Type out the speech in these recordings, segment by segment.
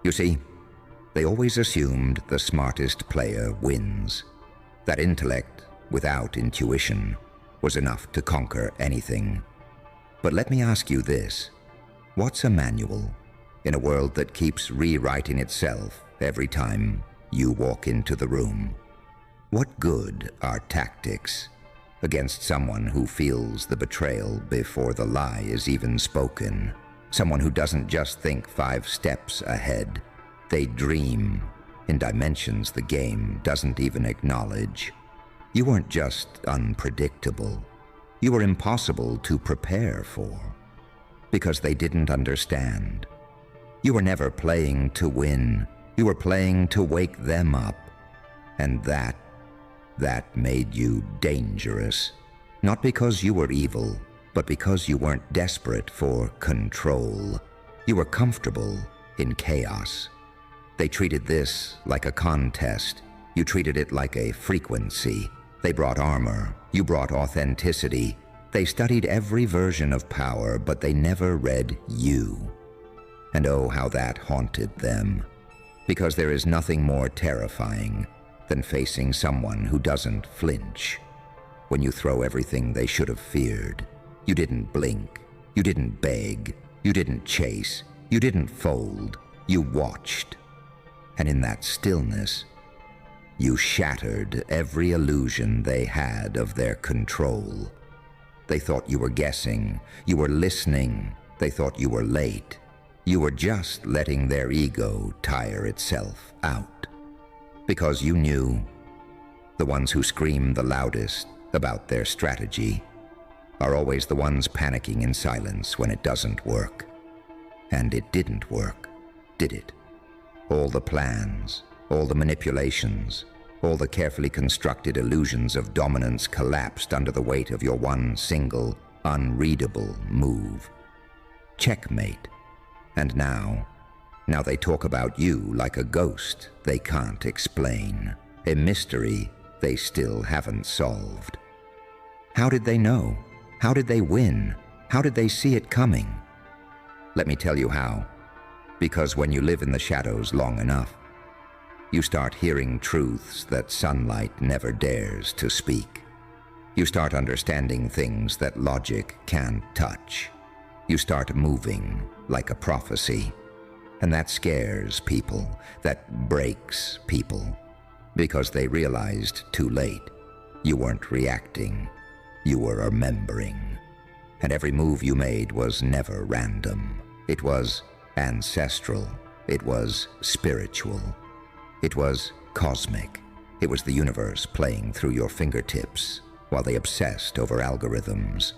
You see, they always assumed the smartest player wins, that intellect without intuition was enough to conquer anything. But let me ask you this: what's a manual in a world that keeps rewriting itself every time you walk into the room? What good are tactics against someone who feels the betrayal before the lie is even spoken? Someone who doesn't just think 5 steps ahead. They dream in dimensions the game doesn't even acknowledge. You weren't just unpredictable. You were impossible to prepare for, because they didn't understand. You were never playing to win. You were playing to wake them up. And that made you dangerous. Not because you were evil, but because you weren't desperate for control. You were comfortable in chaos. They treated this like a contest. You treated it like a frequency. They brought armor. You brought authenticity. They studied every version of power, but they never read you. And oh, how that haunted them. Because there is nothing more terrifying than facing someone who doesn't flinch. When you throw everything they should have feared. You didn't blink. You didn't beg. You didn't chase. You didn't fold. You watched. And in that stillness, you shattered every illusion they had of their control. They thought you were guessing. You were listening. They thought you were late. You were just letting their ego tire itself out. Because you knew the ones who scream the loudest about their strategy are always the ones panicking in silence when it doesn't work. And it didn't work, did it? All the plans, all the manipulations, all the carefully constructed illusions of dominance collapsed under the weight of your one single, unreadable move. Checkmate. And now they talk about you like a ghost they can't explain, a mystery they still haven't solved. How did they know? How did they win? How did they see it coming? Let me tell you how. Because when you live in the shadows long enough, you start hearing truths that sunlight never dares to speak. You start understanding things that logic can't touch. You start moving like a prophecy. And that scares people, that breaks people, because they realized too late you weren't reacting, you were remembering. And every move you made was never random. It was ancestral. It was spiritual. It was cosmic. It was the universe playing through your fingertips while they obsessed over algorithms.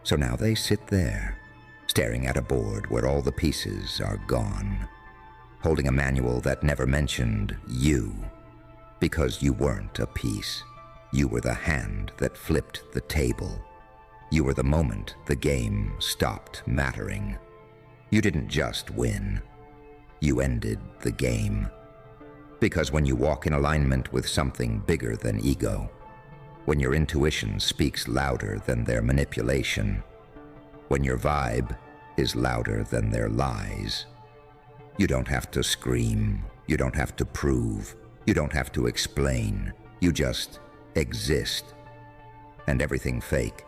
So now they sit there, staring at a board where all the pieces are gone, holding a manual that never mentioned you, because you weren't a piece. You were the hand that flipped the table. You were the moment the game stopped mattering. You didn't just win. You ended the game. Because when you walk in alignment with something bigger than ego, when your intuition speaks louder than their manipulation, when your vibe is louder than their lies, you don't have to scream, you don't have to prove, you don't have to explain, you just exist. And everything fake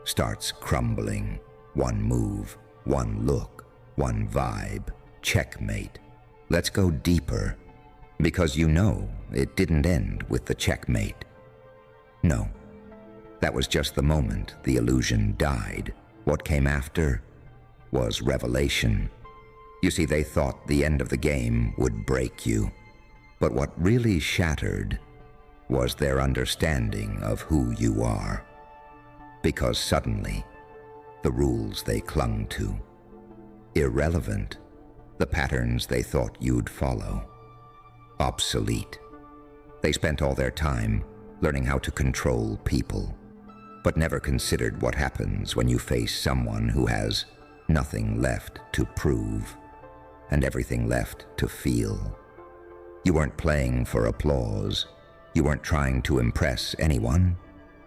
starts crumbling. One move, one look, one vibe, checkmate. Let's go deeper, because you know it didn't end with the checkmate. No, that was just the moment the illusion died. What came after was revelation. You see, they thought the end of the game would break you, but what really shattered was their understanding of who you are. Because suddenly, the rules they clung to, irrelevant, the patterns they thought you'd follow, obsolete. They spent all their time learning how to control people, but never considered what happens when you face someone who has nothing left to prove and everything left to feel. You weren't playing for applause. You weren't trying to impress anyone.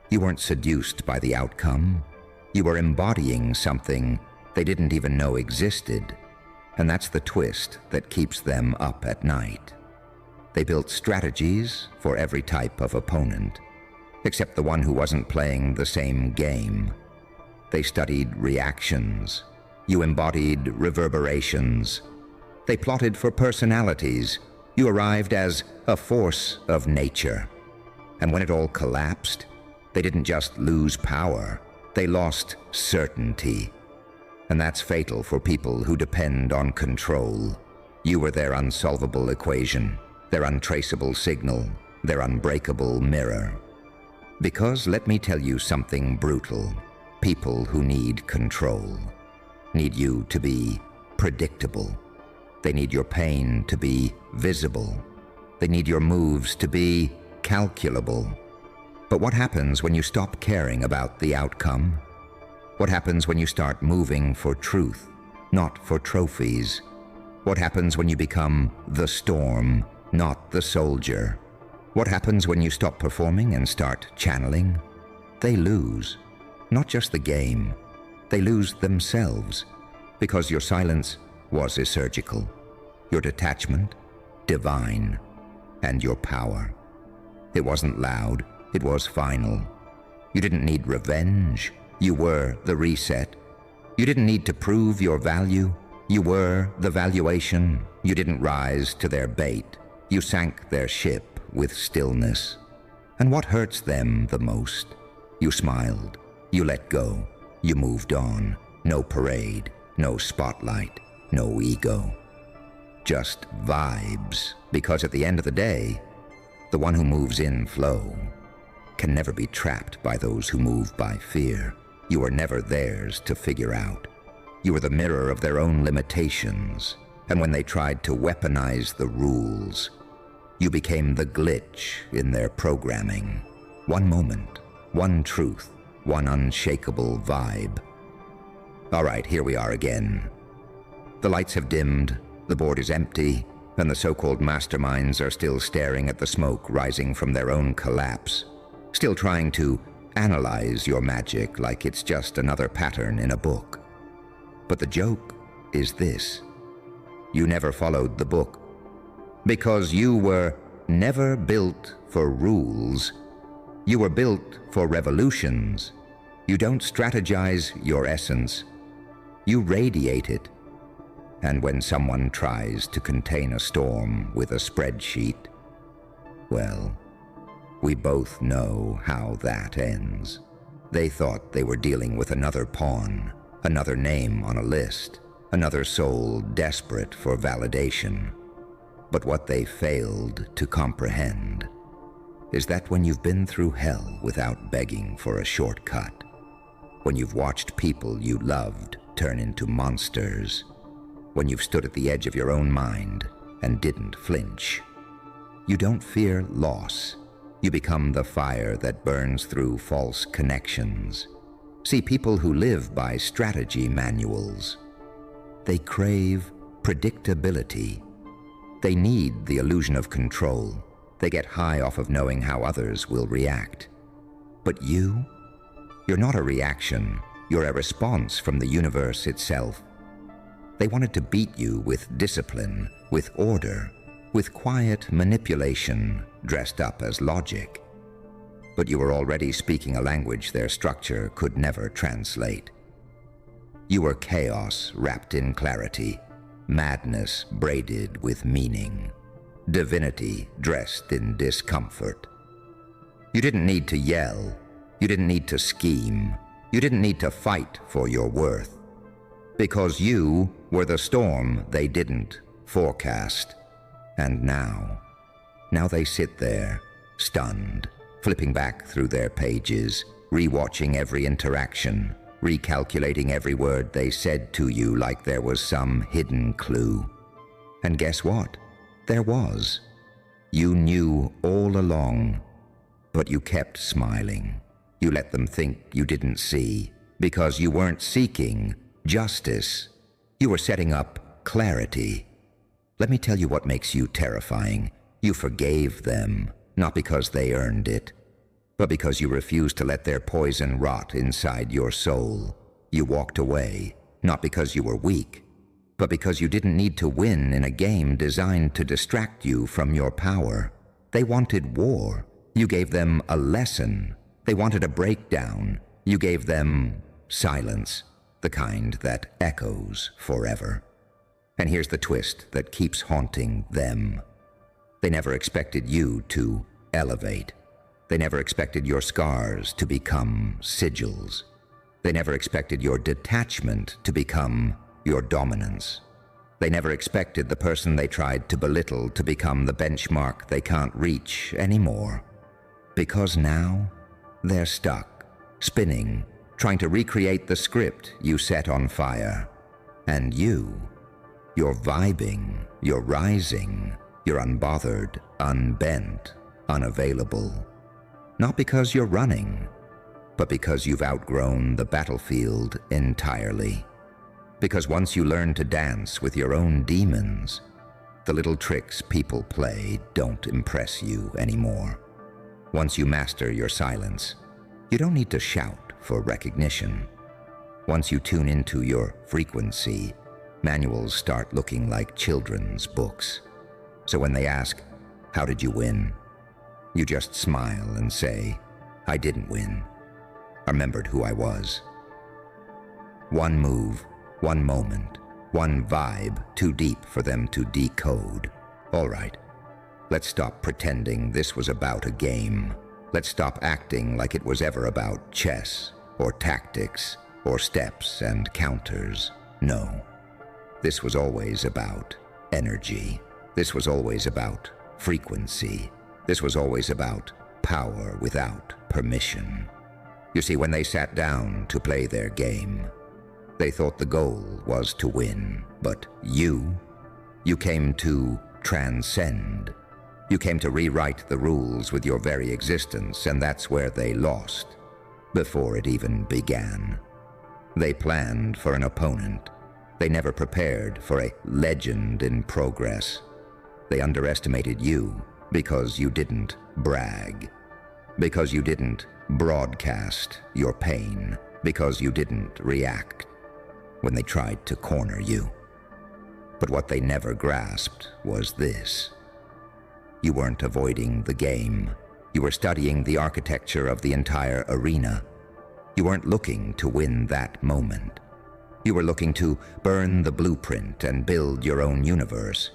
You weren't seduced by the outcome. You were embodying something they didn't even know existed. And that's the twist that keeps them up at night. They built strategies for every type of opponent, except the one who wasn't playing the same game. They studied reactions. You embodied reverberations. They plotted for personalities. You arrived as a force of nature. And when it all collapsed, they didn't just lose power, they lost certainty. And that's fatal for people who depend on control. You were their unsolvable equation, their untraceable signal, their unbreakable mirror. Because let me tell you something brutal. People who need control need you to be predictable. They need your pain to be visible. They need your moves to be calculable. But what happens when you stop caring about the outcome? What happens when you start moving for truth, not for trophies? What happens when you become the storm, not the soldier? What happens when you stop performing and start channeling? They lose. Not just the game. They lose themselves, because your silence was surgical, your detachment divine, and your power. It wasn't loud, it was final. You didn't need revenge, you were the reset. You didn't need to prove your value, you were the valuation. You didn't rise to their bait, you sank their ship with stillness. And what hurts them the most? You smiled, you let go, you moved on. No parade, no spotlight, no ego. Just vibes, because at the end of the day, the one who moves in flow can never be trapped by those who move by fear. You are never theirs to figure out. You were the mirror of their own limitations, and when they tried to weaponize the rules, you became the glitch in their programming. One moment, one truth, one unshakable vibe. All right, here we are again. The lights have dimmed, the board is empty, and the so-called masterminds are still staring at the smoke rising from their own collapse, still trying to analyze your magic like it's just another pattern in a book. But the joke is this: you never followed the book, because you were never built for rules. You were built for revolutions. You don't strategize your essence, you radiate it. And when someone tries to contain a storm with a spreadsheet, well, we both know how that ends. They thought they were dealing with another pawn, another name on a list, another soul desperate for validation. But what they failed to comprehend is that when you've been through hell without begging for a shortcut, when you've watched people you loved turn into monsters, when you've stood at the edge of your own mind and didn't flinch, you don't fear loss. You become the fire that burns through false connections. See, people who live by strategy manuals, they crave predictability. They need the illusion of control. They get high off of knowing how others will react. But you're not a reaction. You're a response from the universe itself. They wanted to beat you with discipline, with order, with quiet manipulation dressed up as logic. But you were already speaking a language their structure could never translate. You were chaos wrapped in clarity, madness braided with meaning, divinity dressed in discomfort. You didn't need to yell. You didn't need to scheme. You didn't need to fight for your worth. Because you were the storm they didn't forecast. And now they sit there, stunned, flipping back through their pages, rewatching every interaction, recalculating every word they said to you like there was some hidden clue. And guess what? There was. You knew all along, but you kept smiling. You let them think you didn't see, because you weren't seeking justice. You were setting up clarity. Let me tell you what makes you terrifying. You forgave them, not because they earned it, but because you refused to let their poison rot inside your soul. You walked away, not because you were weak, but because you didn't need to win in a game designed to distract you from your power. They wanted war. You gave them a lesson. They wanted a breakdown. You gave them silence, the kind that echoes forever. And here's the twist that keeps haunting them. They never expected you to elevate. They never expected your scars to become sigils. They never expected your detachment to become your dominance. They never expected the person they tried to belittle to become the benchmark they can't reach anymore. Because now, they're stuck, spinning, trying to recreate the script you set on fire. And you're vibing, you're rising, you're unbothered, unbent, unavailable. Not because you're running, but because you've outgrown the battlefield entirely. Because once you learn to dance with your own demons, the little tricks people play don't impress you anymore. Once you master your silence, you don't need to shout for recognition. Once you tune into your frequency, manuals start looking like children's books. So when they ask, "How did you win?" you just smile and say, "I didn't win. I remembered who I was." One move, one moment, one vibe too deep for them to decode. All right, let's stop pretending this was about a game. Let's stop acting like it was ever about chess or tactics or steps and counters. No, this was always about energy. This was always about frequency. This was always about power without permission. You see, when they sat down to play their game, they thought the goal was to win, but you came to transcend. You came to rewrite the rules with your very existence, and that's where they lost, before it even began. They planned for an opponent. They never prepared for a legend in progress. They underestimated you because you didn't brag, because you didn't broadcast your pain, because you didn't react when they tried to corner you. But what they never grasped was this. You weren't avoiding the game. You were studying the architecture of the entire arena. You weren't looking to win that moment. You were looking to burn the blueprint and build your own universe.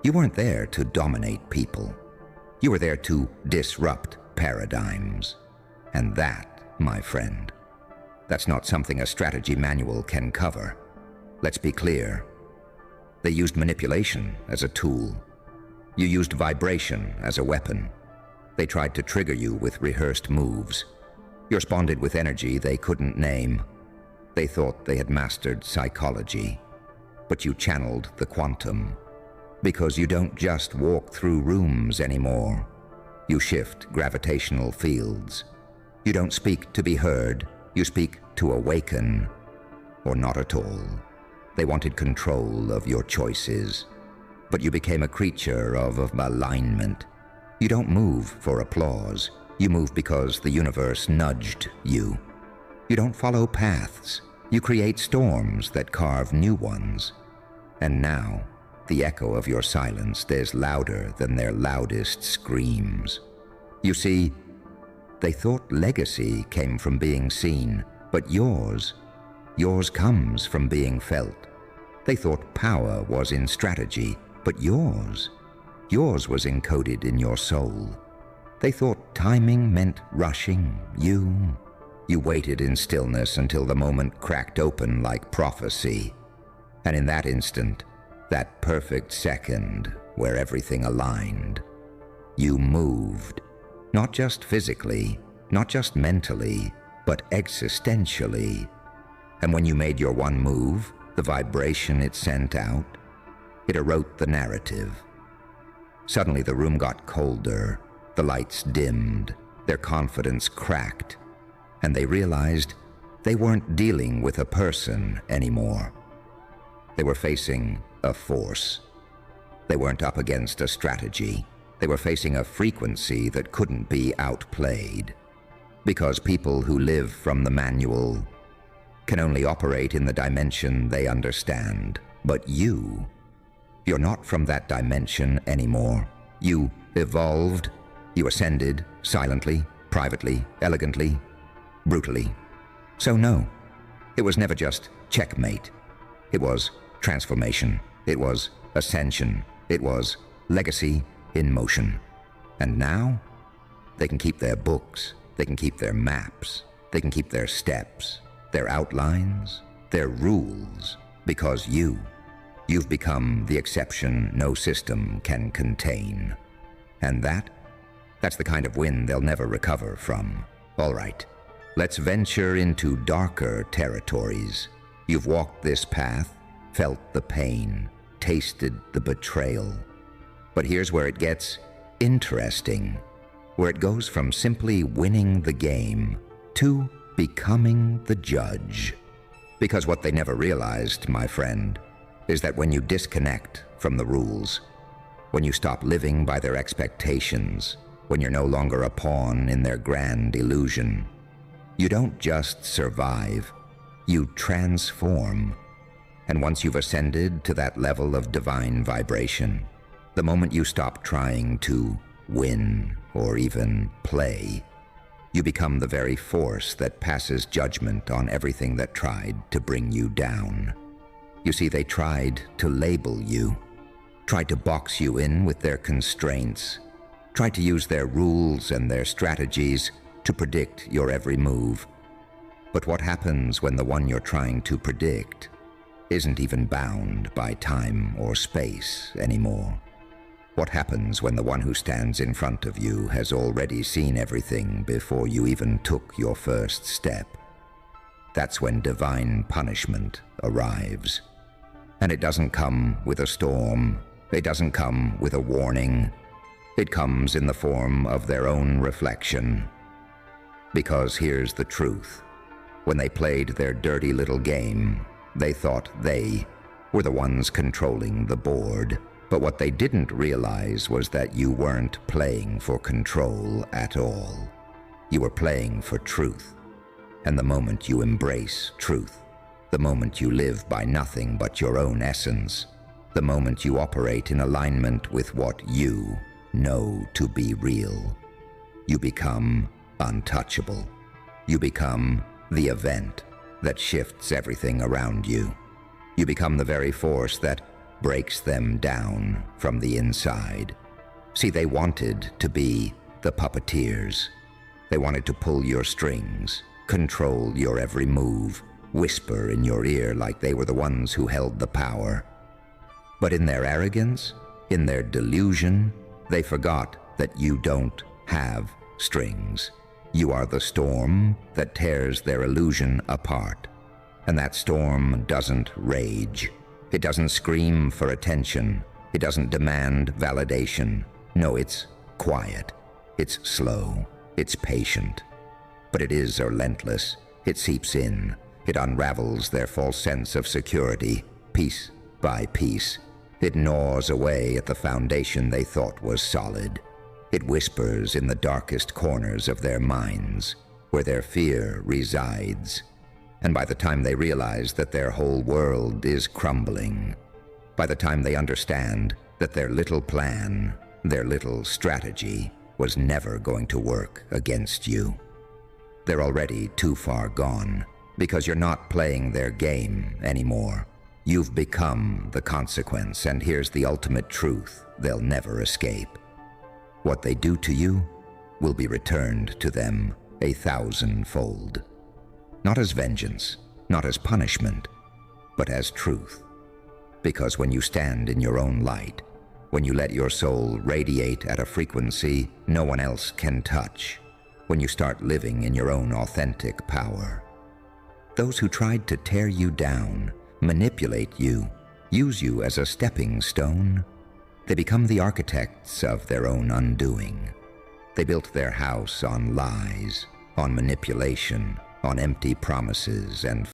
You weren't there to dominate people. You were there to disrupt paradigms. And that, my friend, that's not something a strategy manual can cover. Let's be clear. They used manipulation as a tool. You used vibration as a weapon. They tried to trigger you with rehearsed moves. You responded with energy they couldn't name. They thought they had mastered psychology, but you channeled the quantum. Because you don't just walk through rooms anymore. You shift gravitational fields. You don't speak to be heard, you speak to awaken. Or not at all. They wanted control of your choices. But you became a creature of alignment. You don't move for applause. You move because the universe nudged you. You don't follow paths. You create storms that carve new ones. And now, the echo of your silence is louder than their loudest screams. You see, they thought legacy came from being seen, but yours comes from being felt. They thought power was in strategy, but yours was encoded in your soul. They thought timing meant rushing. You waited in stillness until the moment cracked open like prophecy. And in that instant, that perfect second where everything aligned, you moved. Not just physically, not just mentally, but existentially. And when you made your one move, the vibration it sent out, it erode the narrative. Suddenly the room got colder, the lights dimmed, their confidence cracked, and they realized they weren't dealing with a person anymore. They were facing a force. They weren't up against a strategy. They were facing a frequency that couldn't be outplayed. Because people who live from the manual can only operate in the dimension they understand, But you're not from that dimension anymore. You evolved, you ascended silently, privately, elegantly, brutally. So no, it was never just checkmate. It was transformation. It was ascension. It was legacy in motion. And now, they can keep their books, they can keep their maps, they can keep their steps, their outlines, their rules, because you've become the exception no system can contain. And that's the kind of win they'll never recover from. All right, let's venture into darker territories. You've walked this path, felt the pain, tasted the betrayal. But here's where it gets interesting, where it goes from simply winning the game to becoming the judge. Because what they never realized, my friend, is that when you disconnect from the rules, when you stop living by their expectations, when you're no longer a pawn in their grand illusion, you don't just survive, you transform. And once you've ascended to that level of divine vibration, the moment you stop trying to win or even play, you become the very force that passes judgment on everything that tried to bring you down. You see, they tried to label you, tried to box you in with their constraints, tried to use their rules and their strategies to predict your every move. But what happens when the one you're trying to predict isn't even bound by time or space anymore? What happens when the one who stands in front of you has already seen everything before you even took your first step? That's when divine punishment arrives. And it doesn't come with a storm. It doesn't come with a warning. It comes in the form of their own reflection. Because here's the truth. When they played their dirty little game, they thought they were the ones controlling the board. But what they didn't realize was that you weren't playing for control at all. You were playing for truth. And the moment you embrace truth, the moment you live by nothing but your own essence, the moment you operate in alignment with what you know to be real, you become untouchable. You become the event that shifts everything around you. You become the very force that breaks them down from the inside. See, they wanted to be the puppeteers. They wanted to pull your strings, control your every move, whisper in your ear like they were the ones who held the power. But in their arrogance, in their delusion, they forgot that you don't have strings. You are the storm that tears their illusion apart. And that storm doesn't rage. It doesn't scream for attention. It doesn't demand validation. No, it's quiet. It's slow. It's patient. But it is relentless. It seeps in. It unravels their false sense of security, piece by piece. It gnaws away at the foundation they thought was solid. It whispers in the darkest corners of their minds, where their fear resides. And by the time they realize that their whole world is crumbling, by the time they understand that their little plan, their little strategy, was never going to work against you, they're already too far gone, because you're not playing their game anymore. You've become the consequence, and here's the ultimate truth they'll never escape. What they do to you will be returned to them 1,000-fold. Not as vengeance, not as punishment, but as truth. Because when you stand in your own light, when you let your soul radiate at a frequency no one else can touch, when you start living in your own authentic power, those who tried to tear you down, manipulate you, use you as a stepping stone, they become the architects of their own undoing. They built their house on lies, on manipulation, on empty promises and